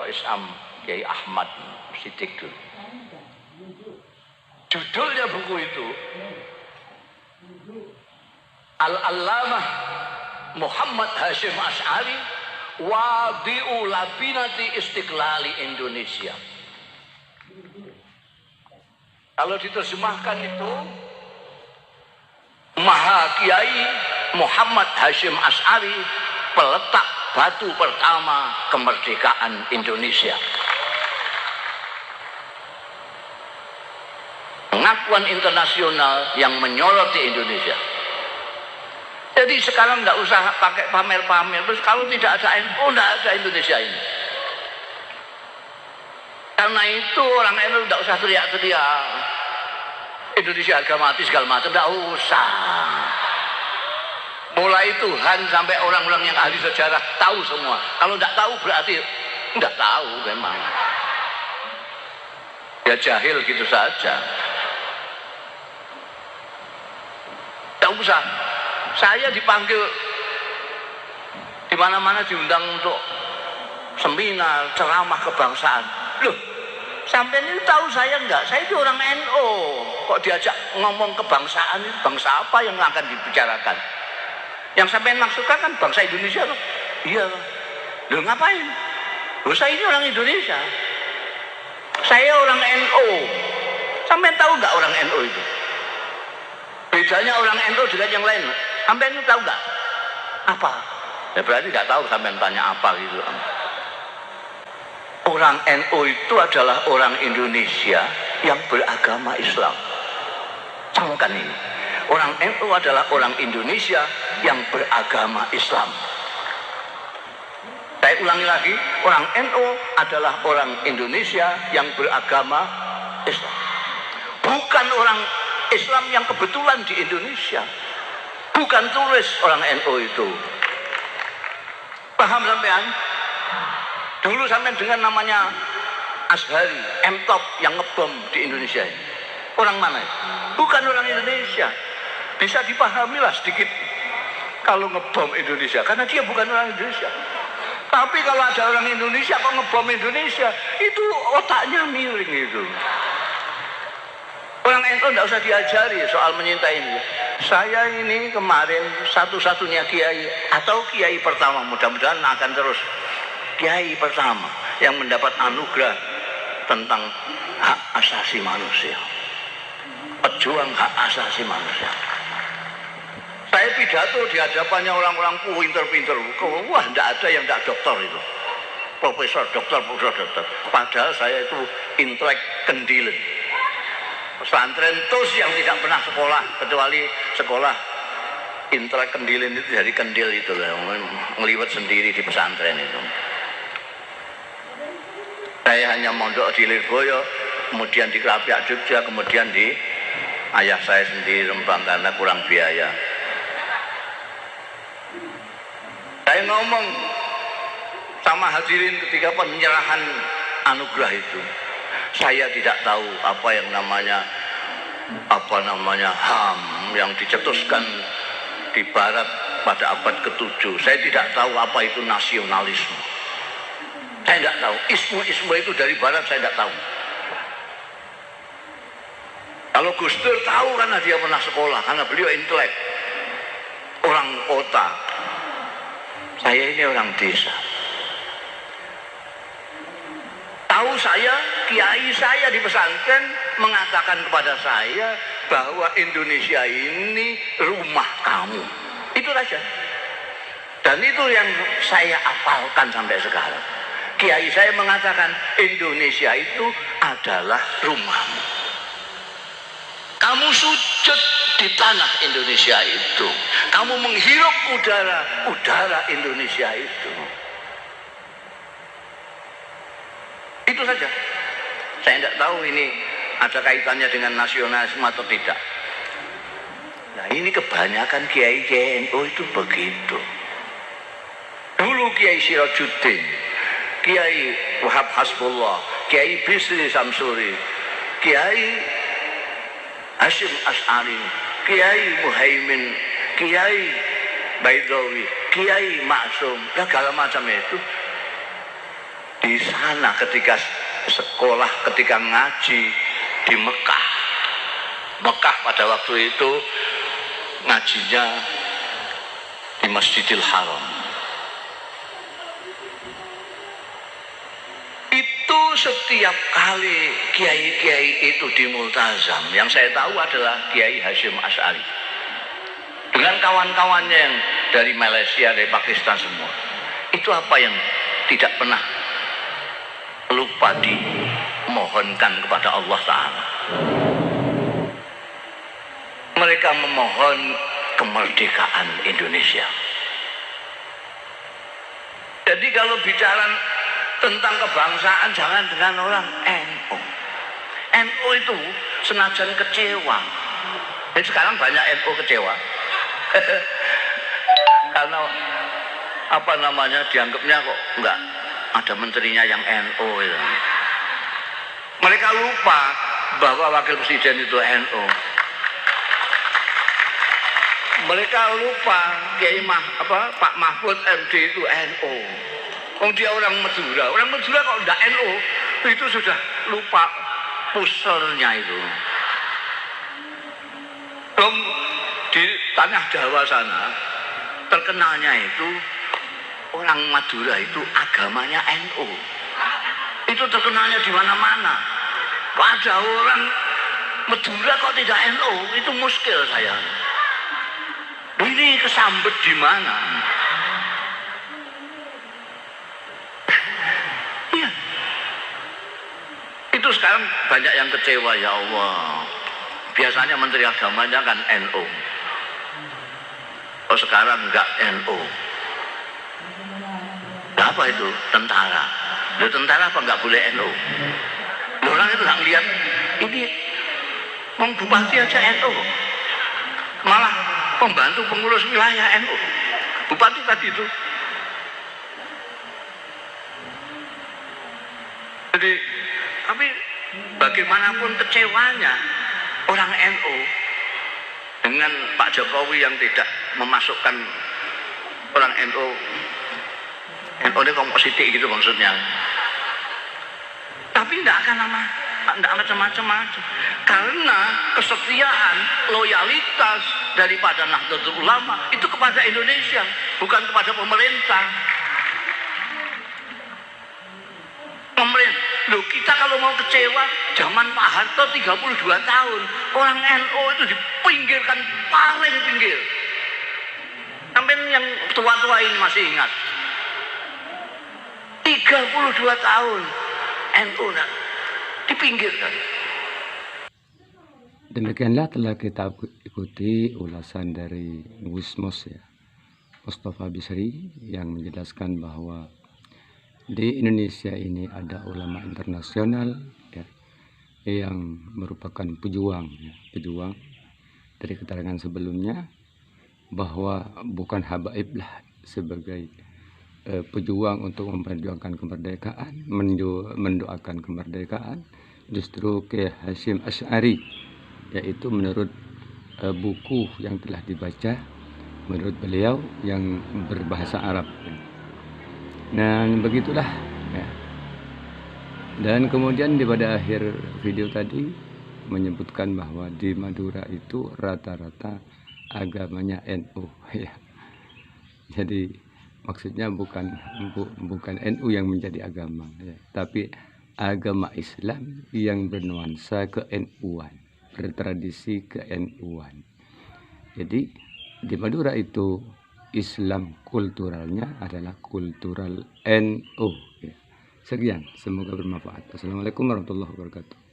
Islam Kiai Ahmad Siddiq dulu. Judulnya buku itu Al-Allamah Muhammad Hashim Asy'ari Wadi'u Labinati Istiqlali Indonesia. Kalau diterjemahkan itu Maha Kiai Muhammad Hashim Asy'ari, peletak batu pertama kemerdekaan Indonesia. Pengakuan internasional yang menyoroti Indonesia. Jadi sekarang nggak usah pakai pamer-pamer. Terus kalau tidak ada NU, nggak ada Indonesia ini. Karena itu orang NU nggak usah teriak-teriak Indonesia harga mati segala macam, nggak usah. Mulai Tuhan sampai orang-orang yang ahli sejarah tahu semua. Kalau nggak tahu berarti nggak tahu memang. Ya jahil gitu saja. Nggak usah. Saya dipanggil di mana-mana, diundang untuk seminar, ceramah kebangsaan. Loh, sampai ini tahu saya enggak? Saya itu orang NU. Kok diajak ngomong kebangsaan, bangsa apa yang akan dibicarakan? Yang sampai maksudkan kan bangsa Indonesia loh. Iya. Loh ngapain? Loh saya ini orang Indonesia. Saya orang NU. Sampai tahu enggak orang NU itu? Bedanya orang NU dengan yang lain. Sampai itu tahu nggak? Apa? Ya berarti nggak tahu sampai tanya apa gitu. Orang NU itu adalah orang Indonesia yang beragama Islam. Camkan ini. Orang NU adalah orang Indonesia yang beragama Islam. Saya ulangi lagi, orang NU adalah orang Indonesia yang beragama Islam. Bukan orang Islam yang kebetulan di Indonesia. Bukan turis orang NU itu. Paham sampean? Dulu sampean dengan namanya Ashari, M-Top yang ngebom di Indonesia ini. Orang mana? Bukan orang Indonesia. Bisa dipahami lah sedikit kalau ngebom Indonesia, karena dia bukan orang Indonesia. Tapi kalau ada orang Indonesia kok ngebom Indonesia, itu otaknya miring itu. Orang NU tidak usah diajari soal menyintai ini. Saya ini kemarin satu-satunya kiai atau kiai pertama, mudah-mudahan akan terus kiai pertama yang mendapat anugerah tentang hak asasi manusia, pejuang hak asasi manusia. Saya pidato di hadapannya orang-orang pinter-pinter. Wah, tidak ada yang tidak dokter itu. Profesor, dokter. Padahal saya itu intelek kendilan. Pesantren tos yang tidak pernah sekolah, kecuali sekolah intelek kendilin itu dari kendil itu lah, ngeliwat sendiri di pesantren itu. Saya hanya mondok di Lirboyo, kemudian di Krapiak Jogja, kemudian di ayah saya sendiri Rembang karena kurang biaya. Saya ngomong sama hadirin ketika penyerahan anugerah itu. Saya tidak tahu apa yang namanya HAM yang dicetuskan di Barat pada abad ke-7. Saya tidak tahu apa itu nasionalisme. Saya tidak tahu. Isme itu dari Barat saya tidak tahu. Kalau Gus Dur tahu karena dia pernah sekolah, karena beliau intelek, orang kota. Saya ini orang desa. Tahu saya, kiai saya di pesantren mengatakan kepada saya bahwa Indonesia ini rumah kamu. Itu saja. Dan itu yang saya hafalkan sampai sekarang. Kiai saya mengatakan Indonesia itu adalah rumahmu. Kamu sujud di tanah Indonesia itu. Kamu menghirup udara Indonesia itu. Itu saja. Saya tidak tahu ini ada kaitannya dengan nasionalisme atau tidak. Nah ini kebanyakan kiai NU itu begitu. Dulu Kiai Sirajuddin, Kiai Wahab Hasbullah, Kiai Bisri Samsuri, Kiai Hashim Asy'ari, Kiai Muhaimin, Kiai Baidawi, Kiai Maksum, segala macam itu di sana ketika sekolah, ketika ngaji di Mekah. Mekah pada waktu itu ngajinya di Masjidil Haram. Itu setiap kali kiai-kiai itu di multazam, yang saya tahu adalah Kiai Hasyim Asy'ari dengan kawan-kawannya yang dari Malaysia, dari Pakistan semua. Itu apa yang tidak pernah lupa dimohonkan kepada Allah Ta'ala. Mereka memohon kemerdekaan Indonesia. Jadi kalau bicara tentang kebangsaan jangan dengan orang NU. NU itu senajan kecewa. Jadi sekarang banyak NU kecewa. Karena apa namanya, dianggapnya kok enggak ada menterinya yang NU itu. Mereka lupa bahwa wakil presiden itu NU. Mereka lupa Pak Mahfud MD itu NU. Dia orang Madura. Orang Madura kalau enggak NU itu sudah lupa puselnya itu. Di tanah Jawa sana terkenalnya itu orang Madura itu agamanya NU. Itu terkenalnya di mana-mana. Ada orang Madura kok tidak NU, itu muskil saya. Ini kesambet di mana? Iya. Itu sekarang banyak yang kecewa, ya Allah. Biasanya menteri agamanya kan NU. Oh sekarang enggak NU. Apa itu? Tentara. Tentara apa enggak boleh NU? Orang itu nggak lihat ini bupati aja NU. Malah pembantu pengurus wilayah NU. Bupati tadi itu. Jadi, tapi bagaimanapun kecewanya orang NU dengan Pak Jokowi yang tidak memasukkan orang NU ini kompositif gitu maksudnya. Tapi tidak akan macam-macam. Karena kesetiaan, loyalitas daripada Nahdlatul Ulama itu kepada Indonesia, bukan kepada pemerintah. Loh, kita kalau mau kecewa, zaman Pak Harto 32 tahun, orang NU itu dipinggirkan paling pinggir. Sampai yang tua-tua ini masih ingat. 32 tahun NU dipinggirkan. Demikianlah telah kita ikuti ulasan dari Wismos ya, Mustafa Bisri, yang menjelaskan bahwa di Indonesia ini ada ulama internasional ya, yang merupakan pejuang dari keterangan sebelumnya bahwa bukan habaib lah sebagai pejuang untuk memperjuangkan kemerdekaan, mendoakan kemerdekaan, justru Kiai Hasyim Asy'ari, yaitu menurut buku yang telah dibaca menurut beliau yang berbahasa Arab. Dan begitulah ya. Dan kemudian pada akhir video tadi menyebutkan bahwa di Madura itu rata-rata agamanya NU ya. Jadi maksudnya bukan NU yang menjadi agama ya, tapi agama Islam yang bernuansa ke-NU-an, bertradisi ke-NU-an. Jadi di Madura itu Islam kulturalnya adalah kultural NU ya. Sekian, semoga bermanfaat. Assalamualaikum warahmatullahi wabarakatuh.